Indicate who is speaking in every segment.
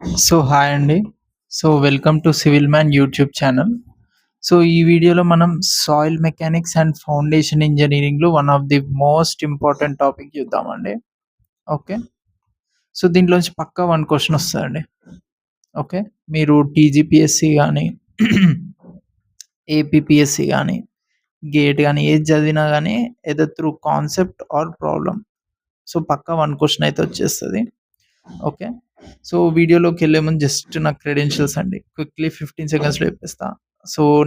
Speaker 1: Hi అండి. Welcome to civil man YouTube channel. ఈ వీడియోలో మనం సాయిల్ మెకానిక్స్ అండ్ ఫౌండేషన్ ఇంజినీరింగ్‌లో one of the most important topic చూద్దామండి. ఓకే. దీంట్లోంచి పక్కా 1 క్వెషన్ వస్తదండి. ఓకే. మీరు టీజీపీఎస్సీ గాని, ఏపీపీఎస్సీ గాని, గేట్ గాని ఏది చదివినా గాని either through concept or problem. పక్కా 1 క్వెషన్ అయితే వచ్చేస్తది. ఓకే. వీడియోలోకెళ్ళే ముందు జస్ట్ నా క్రెడెన్షియల్స్ అండి. క్విక్‌లీ 15 సెకండ్స్‌లో చెప్పేస్తా.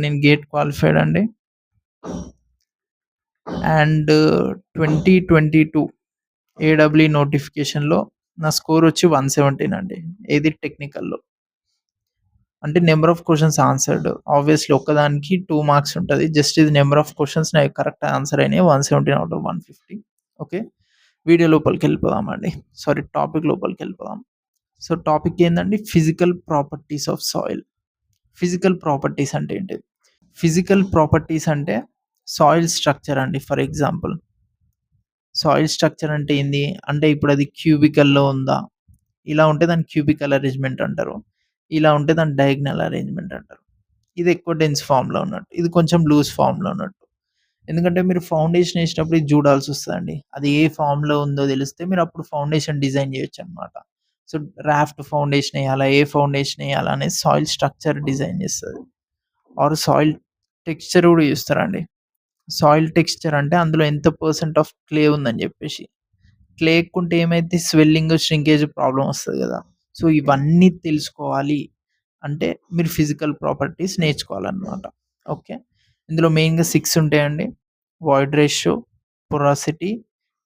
Speaker 1: నేను గేట్ క్వాలిఫైడ్ అండి. అండ్ 2022 ఏడబ్ల్యూ నోటిఫికేషన్‌లో నా స్కోర్ వచ్చి 117 అండి. ఏది టెక్నికల్‌లో. అంటే నంబర్ ఆఫ్ క్వెషన్స్ ఆన్సర్డ్. ఆబ్వియస్‌లీ ఒక్కదానికి 2 మార్క్స్ ఉంటది. జస్ట్ ఇది నంబర్ ఆఫ్ క్వెషన్స్ నాయి కరెక్ట్ ఆన్సర్ అయినాయి. 117 ఔట్ ఆఫ్ 150. ఓకే. వీడియో లోపలికెళ్ళిపోదామండి. టాపిక్ లోపలికెళ్ళిపోదాం. టాపిక్ ఏందండి? Physical properties of soil. Physical properties అంటే ఏంటి? ఫిజికల్ ప్రాపర్టీస్ అంటే సాయిల్ స్ట్రక్చర్ అండి. ఫర్ ఎగ్జాంపుల్ సాయిల్ స్ట్రక్చర్ అంటే ఏంది? అంటే ఇప్పుడు అది క్యూబికల్‌లో ఉందా? ఇలా ఉంటే దాన్ని క్యూబికల్ అరేంజ్‌మెంట్ అంటారు. ఇలా ఉంటే దాన్ని డయాగ్నల్ అరేంజ్‌మెంట్ అంటారు. ఇది ఎక్కువ డెన్స్ ఫార్మ్‌లో ఉన్నట్టు. ఇది కొంచెం లూజ్ ఫార్మ్‌లో ఉన్నట్టు. ఎందుకంటే మీరు ఫౌండేషన్ ఏసినప్పుడు ఇది చూడాల్సొస్తదండి. అది ఏ ఫార్మ్‌లో ఉందో తెలిస్తే మీరప్పుడు ఫౌండేషన్ డిజైన్ చేయొచ్చనమాట. సో, రాఫ్ట్ ఫౌండేషన్ ఎయాలా? ఏ ఫౌండేషన్ ఎయాలా? అనేది సాయిల్ స్ట్రక్చర్ డిజైన్ చేస్తది. ఆర్ సాయిల్ టెక్స్చర్ కూడా చూస్తారండి. సాయిల్ టెక్స్చర్ అంటే అందులో ఎంత పర్సెంట్ ఆఫ్ క్లే ఉందని చెప్పేసి. క్లే ఎక్కువుంటే ఏమైద్ది? స్వెల్లింగ్, ష్రింకేజ్ ప్రాబ్లమ్ వస్తది గదా! ఇవన్నీ తెలుసుకోవాలి అంటే మీరు ఫిజికల్ ప్రాపర్టీస్ నేర్చుకోవాలనమాట. ఓకే. ఇందులో మెయిన్‌గా 6 ఉంటాయండి. Void ratio, porosity,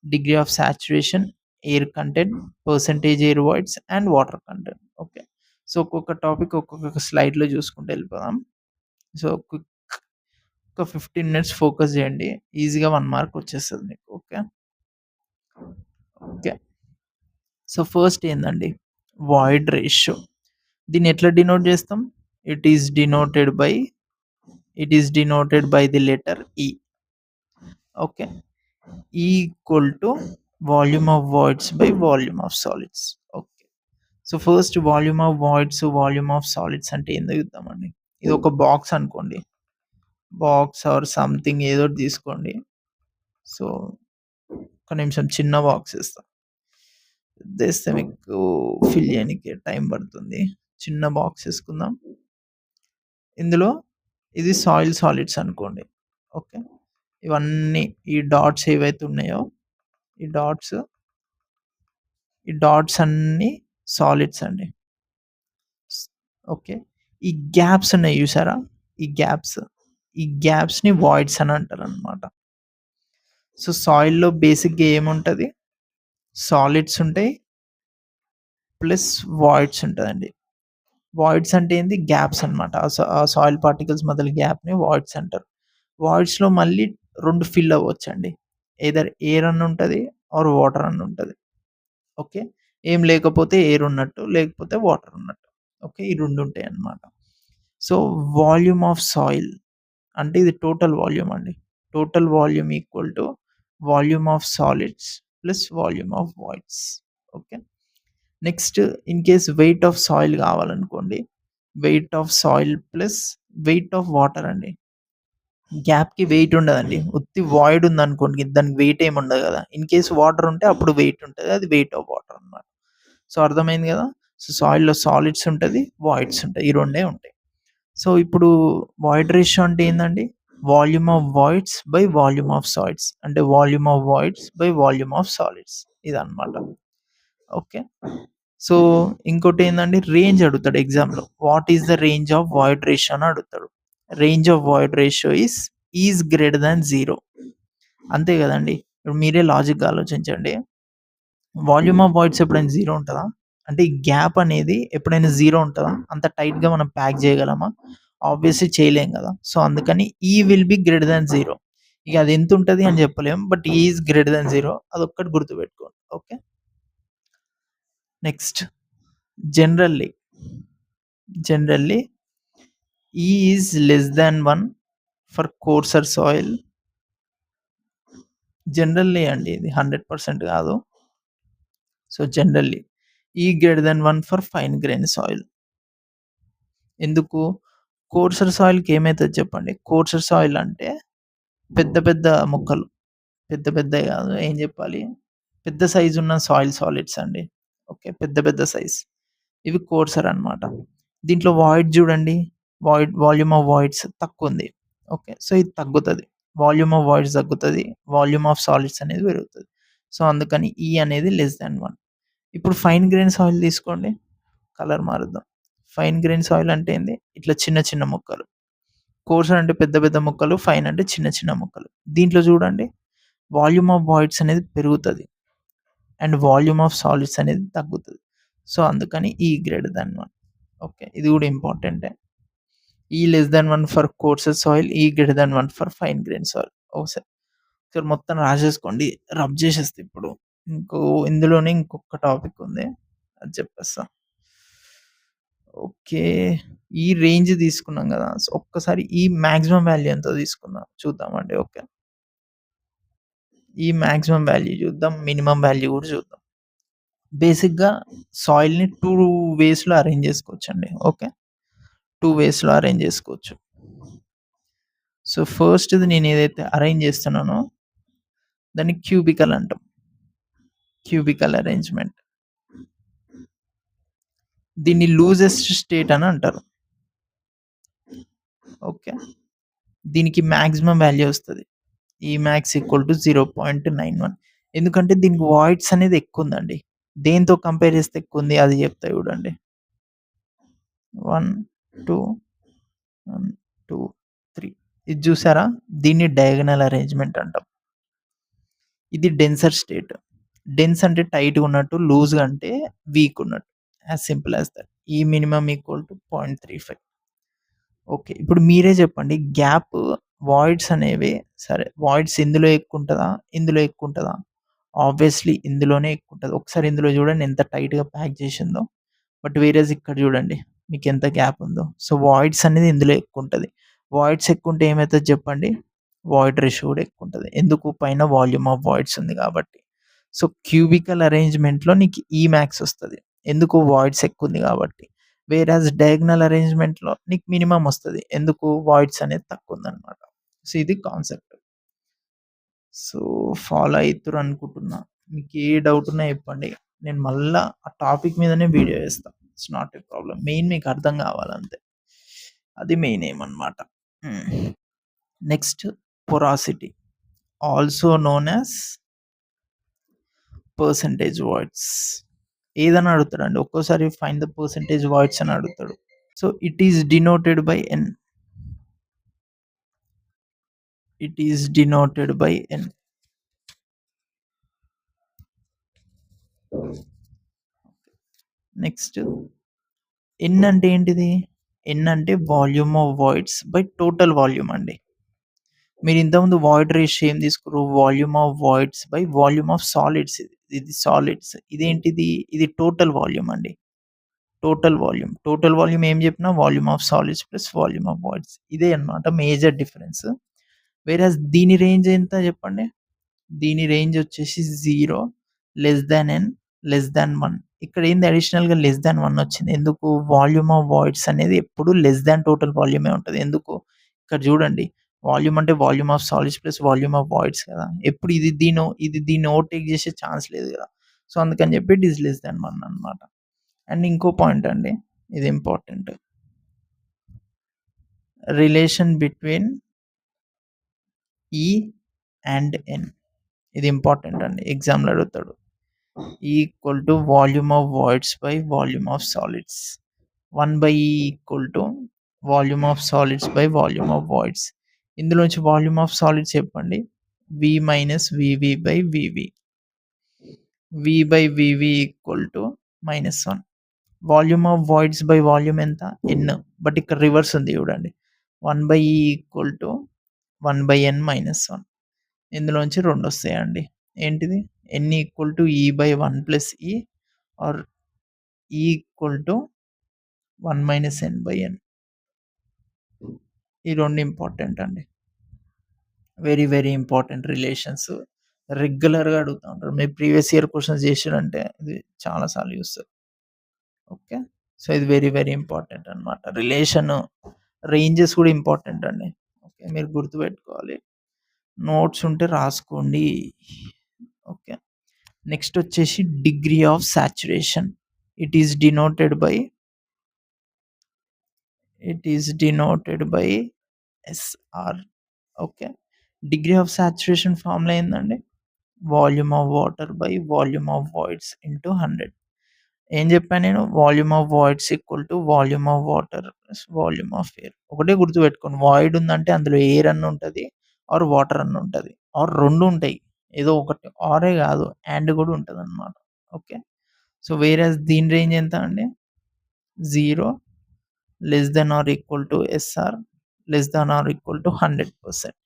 Speaker 1: degree of saturation, air content, percentage air voids and water content. Okay. ఒక్కొక్క టాపిక్ ఒక్కొక్క స్లైడ్‌లో చూసుకుంటూ వెళ్ళిపోదాం. క్విక్ ఒక 15 మినిట్స్ ఫోకస్ చేయండి. ఈజీగా 1 మార్క్ వచ్చేస్తది మీకు. ఓకే. ఓకే. ఫస్ట్ ఏందండి? Void ratio. దీన్ని ఎట్లా డినోట్ చేస్తాం? It is denoted by the letter E. Okay. E equal to volume of voids by volume of solids. Okay. First volume of voids, volume of solids అంటే ఏందో చూద్దామండి. ఇది ఒక box అనుకోండి. బాక్స్ ఆర్ సంథింగ్ ఏదోటి తీసుకోండి. So, ఒక్క నిమిషం చిన్న బాక్స్ ఇస్తా. తెస్తే మీకు ఫిల్ చేయనీకి టైం పడుతుంది. చిన్న బాక్స్ తీసుకుందాం. ఇందులో ఇది సాయిల్ సాలిడ్స్ అనుకోండి. ఓకే. ఇవన్నీ ఈ డాట్స్ ఏవైతే ఉన్నాయో ఈ డాట్స్ అన్నీ సాలిడ్స్ అండి. ఓకే. ఈ గ్యాప్స్ ఉన్నాయి చూసారా? ఈ గ్యాప్స్‌ని వాయిడ్స్ అని అంటారనమాట. సాయిల్‌లో బేసిక్‌గా ఏముంటది? సాలిడ్స్ ఉంటాయి. ప్లస్ వాయిడ్స్ ఉంటదండి. వాయిడ్స్ అంటే ఏంది? గ్యాప్స్ అనమాట. ఆ సాయిల్ పార్టికల్స్ మధ్యలో గ్యాప్‌ని వాయిడ్స్ అంటారు. వాయిడ్స్‌లో మళ్ళీ 2 ఫిల్ అవ్వొచ్చండి. ఎయిదర్ ఎయిర్ అని ఉంటది ఆర్ వాటర్ అని ఉంటది. ఓకే. ఏం లేకపోతే ఎయిర్ ఉన్నట్టు, లేకపోతే వాటర్ ఉన్నట్టు. ఓకే. ఈ 2 ఉంటాయన్నమాట. సో, వాల్యూమ్ ఆఫ్ సాయిల్ అంటే ఇది టోటల్ వాల్యూమ్ అండి. Total volume equal to volume of solids plus volume of voids. Okay. Next in case weight of soil కావాలనుకోండి. Weight of soil plus weight of water అండి. గ్యాప్‌కి wait ఉండదండి. ఉత్తి void ఉందనుకోండి దానికి వెయిట్ ఏమి ఉండదు గదా! ఇన్ కేస్ వాటర్ ఉంటే అప్పుడు వెయిట్ ఉంటది. అది వెయిట్ ఆఫ్ వాటర్ అన్నమాట. అర్థమైంది గదా! సాయిల్‌లో సాలిడ్స్ ఉంటది, వాయిడ్స్ ఉంటాయి. ఈ రెండే ఉంటాయి. ఇప్పుడు వాయిడ్ రేషియో అంటే ఏందండి? Volume of voids by volume of solids. అంటే volume of voids by volume of solids ఇదన్నమాట. ఓకే. సో, ఇంకోటేందండి రేంజ్ అడుగుతాడు ఎగ్జామ్‌లో. What is the range of void ratio అని అడుగుతాడు. Range of void ratio is greater than 0. అంతే గదండీ! ఇప్పుడు మీరే లాజిక్‌గా ఆలోచించండి. వాల్యూమ్ ఆఫ్ వాయిడ్స్ ఎప్పుడైనా 0 ఉంటదా? అంటే ఈ గ్యాప్ అనేది ఎప్పుడైనా 0 ఉంటదా? అంత టైట్‌గా మనం ప్యాక్ చేయగలమా? ఆబ్వియస్‌లీ చేయలేం గదా! అందుకని విల్ బి గ్రేటర్ థాన్ 0. ఇగ అది ఎంతుంటది అని చెప్పలేం. బట్ ఈస్ గ్రేటర్ థాన్ 0 అదొక్కటి గుర్తుపెట్టుకోండి. Okay. Next generally, generally is less than 1 for coarser soil. Generally అండి ఇది 100% కాదు. Generally E greater than 1 for fine grain soil. ఎందుకు? కోర్సర్ సాయిల్‌కి ఏమైతది చెప్పండి? కోర్సర్ సాయిల్ అంటే పెద్ద పెద్ద మొక్కలు. పెద్ద పెద్దయి గాదు. ఏం జెప్పాలి? పెద్ద సైజున్న సాయిల్ సాలిడ్స్ అండి. ఓకే. పెద్ద పెద్ద సైజ్. ఇవి కోర్సర్ అన్నమాట. దీంట్లో వాయిడ్ జూడండి. వాల్యూమ్ ఆఫ్ వాయిడ్స్ తక్కువుంది. ఓకే. సో, ఇది తగ్గుతది. వాల్యూమ్ ఆఫ్ వాయిడ్స్ తగ్గుతది. వాల్యూమ్ ఆఫ్ సాలిడ్స్ అనేది పెరుగుతది. సో, అందుకని ఈ అనేది లెస్ థాన్ 1. ఇప్పుడు ఫైన్ గ్రెయిన్ సాయిల్ తీసుకోండి. కలర్ మారుద్దాం. ఫైన్ గ్రెయిన్ సాయిల్ అంటే ఏంది? ఇట్లా చిన్న చిన్న ముక్కలు. కోర్సర్ అంటే పెద్ద పెద్ద ముక్కలు. ఫైన్ అంటే చిన్న చిన్న ముక్కలు. దీంట్లో చూడండి వాల్యూమ్ ఆఫ్ వాయిడ్స్ అనేది పెరుగుతది. అండ్ వాల్యూమ్ ఆఫ్ సాలిడ్స్ అనేది తగ్గుతది. సో, అందుకని ఈ గ్రేటర్ థాన్ 1. ఓకే. ఇది గూడా ఇంపార్టెంటే. ఈ less than 1 for coarser soil. ఈ greater than 1 for fine grain soil. ఒకసారి మొత్తం రాసేసుకోండి. రబ్ చేసేస్తా ఇప్పుడు. ఇందులోనే ఇంకొక టాపిక్ ఉంది. అది చెప్పేస్తా. ఓకే. ఈ రేంజ్ తీసుకున్నాం గదా! సో, ఒక్కసారి ఈ మాక్సిమం వాల్యూ ఎంతో తీసుకుందాం. చూద్దామండి. ఓకే. ఈ మాక్సిమం వాల్యూ చూద్దాం. మినిమమ్ వాల్యూ గూడా చూద్దాం. బేసిక్‌గా సాయిల్‌ని 2 వేస్‌లో అరేంజ్ చేసుకోవచ్చండి. ఓకే. 2 వేస్‌లో అరేంజ్ చేసుకోవచ్చు. సో, ఫస్ట్‌ది నేనేదైతే అరేంజ్ చేస్తున్నానో దాన్ని క్యూబికల్ అంటాం. Cubical arrangement. దీన్ని లూజెస్ట్ స్టేట్ అని అంటారు. ఓకే. దీనికి మాక్సిమం వాల్యూ వస్తది. E.max equal to 0.91. ఎందుకంటే దీనికి వాయిడ్స్ అనేది ఎక్కువుందండి. దేనితో కంపేర్ చేస్తే ఎక్కువుంది అది చెప్తా చూడండి. 1, 2, 1, 2, 3 ఇది చూసారా? దీన్ని డయాగనల్ అరేంజ్‌మెంట్ అంటాం. ఇది డెన్సర్ స్టేట్. డెన్స్ అంటే టైట్‌గా ఉన్నట్టు, లూజ్‌గా అంటే వీక్ ఉన్నట్టు. As simple as that. ఈ మినిమమ్ ఈక్వల్ టు 0.35. ఓకే. ఇప్పుడు మీరే చెప్పండి గ్యాప్ వాయిడ్స్ అనేవి సరే వాయిడ్స్ ఇందులో ఎక్కువుంటదా? ఇందులో ఎక్కువుంటదా? ఆబ్వియస్‌లీ ఇందులోనే ఎక్కువుంటది. ఒకసారి ఇందులో చూడండి ఎంత టైట్‌గా ప్యాక్ చేసిందో. బట్ వేరేస్ ఇక్కడ చూడండి మీకెంత గ్యాప్ ఉందో. సో, వాయిడ్స్ అనేది ఇందులో ఎక్కువుంటది. వాయిడ్స్ ఎక్కువుంటే ఏమైతది చెప్పండి? వాయిడ్ రేషియో కూడా ఎక్కువుంటది. ఎందుకు? పైన వాల్యూమ్ ఆఫ్ వాయిడ్స్ ఉంది కాబట్టి. సో, క్యూబికల్ అరేంజ్‌మెంట్‌లో నీకు ఈమాక్స్ వస్తది. ఎందుకు? వాయిడ్స్ ఎక్కువుంది కాబట్టి. వేరాస్ డయాగనల్ అరేంజ్‌మెంట్‌లో నీకు మినిమమ్ వస్తది. ఎందుకు? వాయిడ్స్ అనేది తక్కువుందన్నమాట. సో, ఇది కాన్సెప్ట్. సో, ఫాలో అయితుర్రు అనుకుంటున్నా. మీకు ఏ డౌట్ ఉన్నా చెప్పండి. నేను మళ్ళా ఆ టాపిక్ మీదనే వీడియో చేస్తా. It's not a problem. Main మీకు అర్థం కావాలంతే. అది మెయిన్ ఎయిమ్ అన్నమాట. Next porosity also known as percentage voids. ఏదని అడుగుతాడండి. ఒక్కోసారి ఫైండ్ ద పర్సెంటేజ్ వాయిడ్స్ అని అడుగుతాడు. So, it is denoted by N. It is denoted by N. Next N అంటే ఏంటిది? ఎన్ అంటే volume of voids by total volume అండి. మీరు ఇంతకుముందు వాయిడ్ రేషియో ఏం తీసుకుర్రు? Volume of voids by volume of solids ఇది. ఇది సాలిడ్స్. ఇదేంటిది? ఇది టోటల్ వాల్యూమ్ అండి. Total volume. టోటల్ వాల్యూమ్ ఏం చెప్పినా volume of solids plus volume of voids. ఇదే అన్నమాట మేజర్ డిఫరెన్స్. వేరస్ దీని రేంజ్ ఎంత చెప్పండి? దీని రేంజ్ వచ్చేసి 0, లెస్ థాన్ ఎన్, లెస్ థాన్ 1. ఇక్కడ ఏంది అడిషనల్‌గా లెస్ థాన్ 1 వచ్చింది. ఎందుకు? వాల్యూమ్ ఆఫ్ వాయిడ్స్ అనేది ఎప్పుడు లెస్ థాన్ టోటల్ వాల్యూమే ఉంటది. ఎందుకు? ఇక్కడ చూడండి. వాల్యూమ్ అంటే volume of solids plus volume of voids కదా! ఎప్పుడు ఇది దీన్ని ఓవర్‌టేక్ చేసే ఛాన్స్ లేదు కదా! సో, అందుకని చెప్పి ఇట్ ఈస్ లెస్ థాన్ 1 అన్నమాట. అండ్ ఇంకో పాయింట్ అండి. ఇది ఇంపార్టెంట్. రిలేషన్ బిట్వీన్ ఈ అండ్ ఎన్. ఇది ఇంపార్టెంట్ అండి. ఎగ్జామ్‌లో అడుగుతాడు. Equal to volume of voids by volume of solids. 1/E equal to volume of solids by volume of voids. ఇందులోంచి వాల్యూమ్ ఆఫ్ సాలిడ్స్ చెప్పండి. V minus VV by VV. V by VV equal to -1. Volume of voids by volume ఎంత? N. But ఇక్కడ reverse ఉంది చూడండి. 1/E equal to 1/N - 1. ఇందులోంచి 2 వస్తాయండి. ఏంటిది? N equal to E by 1 plus E or E equal to 1 - N/N. ఈ 2 important అండి. Very, very important relations. రెగ్యులర్‌గా అడుగుతా ఉంటారు. మీరు ప్రీవియస్ ఇయర్ క్వెషన్స్ చేసిర్రంటే ఇది చాలా సార్లు చూస్తారు. ఓకే. సో, ఇది వెరీ, వెరీ ఇంపార్టెంట్ అనమాట. రేంజెస్ కూడా ఇంపార్టెంట్ అండి. ఓకే. మీరు గుర్తుపెట్టుకోవాలి. నోట్స్ ఉంటే రాసుకోండి. ఓకే. నెక్స్ట్ వచ్చేసి degree of saturation. It is denoted by it is denoted by SR. Okay. Degree of saturation formula ఏందండి? Volume of water by volume of voids into 100. ఏం చెప్పాను నేను? Volume of voids equal to volume of water plus volume of air. ఒకటే గుర్తుపెట్టుకోండి. Void ఉందంటే అందులో air అన్న ఉంటది, ఆర్ వాటర్ అన్న ఉంటది, ఆర్ 2 ఉంటాయి. ఏదో ఒకటి ఆరే కాదు, అండ్ కూడా ఉంటదన్నమాట. ఓకే. సో, వేరేస్ దీని రేంజ్ ఎంత అండి? 0 less than or equal to SR less than or equal to 100%.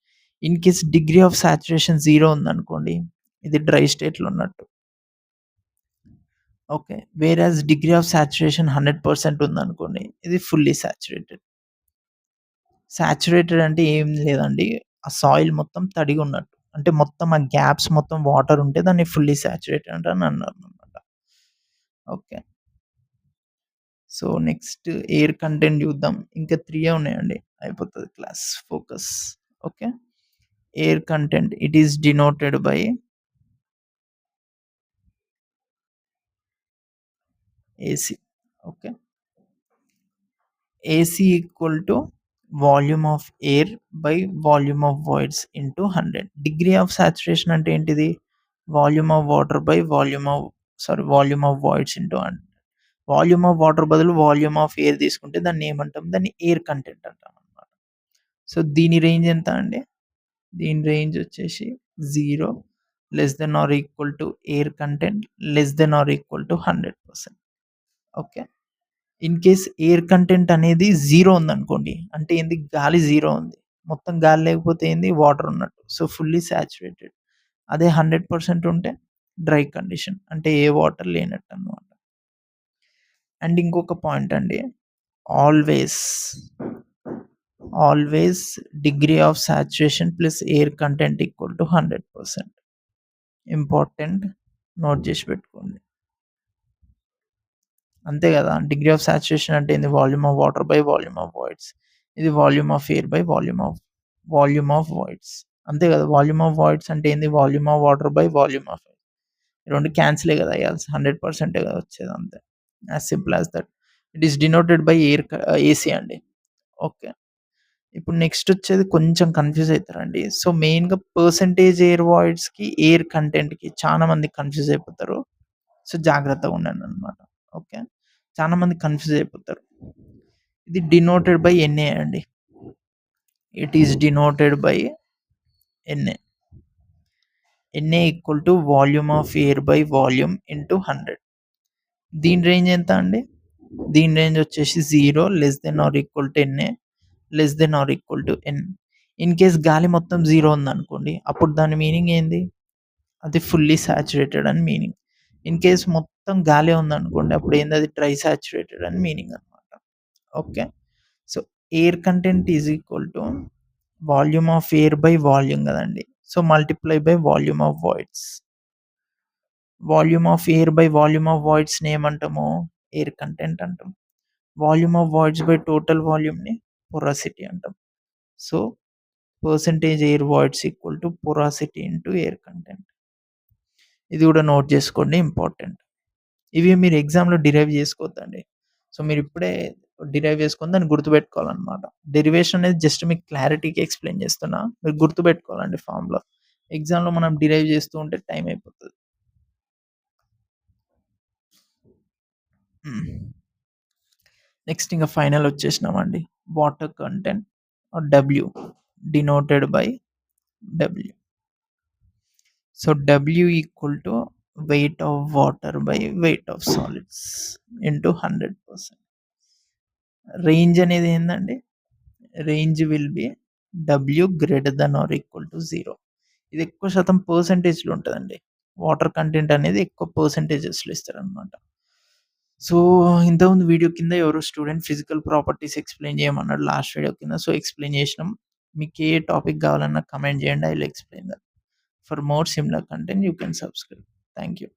Speaker 1: In case degree of saturation 0 ఉందనుకోండి, ఇది డ్రై స్టేట్‌లో ఉన్నట్టు. Okay. Whereas degree of saturation 100% ఉందనుకోండి, ఇది ఫుల్లీ సాచురేటెడ్. సాచురేటెడ్ అంటే ఏం లేదండి. ఆ సాయిల్ మొత్తం తడిగున్నట్టు. అంటే మొత్తం ఆ గ్యాప్స్ మొత్తం వాటర్ ఉంటే దాన్ని ఫుల్లీ సాచురేటెడ్ అని అన్నారనమాట. Okay. So, next air content చూద్దాం. ఇంకా 3 ఉన్నాయండి. అయిపోతది class. Focus. Okay. Air content it is denoted by AC. Okay. AC equal to volume of air by volume of voids into 100. Degree of saturation అంటే ఏంటిది? Volume of water by volume of voids into 100. Volume of water బదులు volume of air తీసుకుంటే దాన్ని ఏమంటాం? దాన్ని air content అంటాం అన్నమాట. So, దీని రేంజ్ ఎంత అండి? దీని రేంజ్ వచ్చేసి 0 less than or equal to air content less than or equal to 100%. Okay. In case air content అనేది 0 ఉందనుకోండి, అంటే ఏంది? గాలి 0 ఉంది. మొత్తం గాలి లేకపోతే ఏంది? వాటర్ ఉన్నట్టు. So, fully saturated. అదే 100% ఉంటే డ్రై కండిషన్. అంటే ఏ వాటర్ లేనట్టనమాట. అండ్ ఇంకొక పాయింట్ అండి. Always, always degree of saturation plus air content equal to 100%. Important. Note చేసి పెట్టుకోండి. అంతే గదా! డిగ్రీ ఆఫ్ సాచురేషన్ అంటే ఏంది? Volume of water by volume of voids. ఇది volume of air by volume of voids. అంతే గదా! వాల్యూమ్ ఆఫ్ వాయిడ్స్ అంటే ఏంది? Volume of water by volume of air. 2 క్యాన్సిలే గదా అయ్యాల్సి. 100% కదా వచ్చేది అంతే. As simple as that. It is denoted by AC అండి. ఓకే. ఇప్పుడు నెక్స్ట్ వచ్చేది కొంచెం కన్‌ఫ్యూజ్ అయితారండి. సో, మెయిన్‌గా పర్సెంటేజ్ ఎయిర్ వాయిడ్స్‌కి, ఎయిర్ కంటెంట్‌కి చాలా మంది కన్‌ఫ్యూజ్ అయిపోతారు. సో, జాగ్రత్తగా ఉండండనమాట. ఓకే. చాలా మంది కన్‌ఫ్యూజ్ అయిపోతారు. ఇది డినోటెడ్ బై ఎన్ఏ అండి. It is denoted by NA. NA equal to volume of air by volume into 100. దీని రేంజ్ ఎంత అండి? దీని రేంజ్ వచ్చేసి 0 less than or equal to NA less than or equal to N. In case గాలి మొత్తం 0 ఉందనుకోండి, అప్పుడు దాని మీనింగ్ ఏంది? అది ఫుల్లీ సాచురేటెడ్ అని మీనింగ్. ఇన్ కేస్ మొత్తం గాలే ఉందనుకోండి, అప్పుడు ఏంది? అది డ్రై సాచురేటెడ్ అని మీనింగ్ అనమాట. Okay. So, air content is equal to volume of air by volume గదండీ. So, multiply by volume of voids. Volume of air by volume of వాయిడ్స్‌ని ఏమంటాము? ఎయిర్ కంటెంట్ అంటాం. Volume of voids by total వాల్యూమ్‌ని porosity అంటాం. So, percentage air voids equal to porosity into air content. ఇది గూడా note జేసుకోండి, important. ఇవి మీరు ఎగ్జామ్‌లో డిరైవ్ జేసుకోవద్దండి. సో, మీరిప్పుడే డిరైవ్ జేసుకొని దాన్ని గుర్తుపెట్టుకోవాలనమాట. డెరివేషన్ అనేది జస్ట్ మీకు క్లారిటీకి ఎక్స్‌ప్లెయిన్ జేస్తున్నా. మీరు గుర్తుపెట్టుకోవాలండి ఫార్ములా. ఎగ్జామ్‌లో మనం డిరైవ్ జేస్తూ ఉంటే టైం అయిపోతది. హ్మ్. నెక్స్ట్ ఇంక ఫైనల్ వచ్చేసినామండి. Water content or W denoted by W. So, W equal to weight of water by weight of solids into 100%. Range అనేది ఏందండి? Range will be W greater than or equal to 0. ఇది ఎక్కువ శాతం పర్సెంటేజ్‌లో ఉంటదండి. Water content అనేది ఎక్కువ పర్సెంటేజెస్‌లో ఇస్తారనమాట. So, ఇంతకుముందు వీడియో కింద ఎవరో స్టూడెంట్ ఫిజికల్ ప్రాపర్టీస్ ఎక్స్‌ప్లెయిన్ చేయమన్నాడు లాస్ట్ వీడియో కింద. సో, ఎక్స్‌ప్లెయిన్ చేసినాం. మీకు ఏ టాపిక్ కావాలన్నా కమెంట్ చేయండి. I will explain that. For more similar content you can subscribe. Thank you.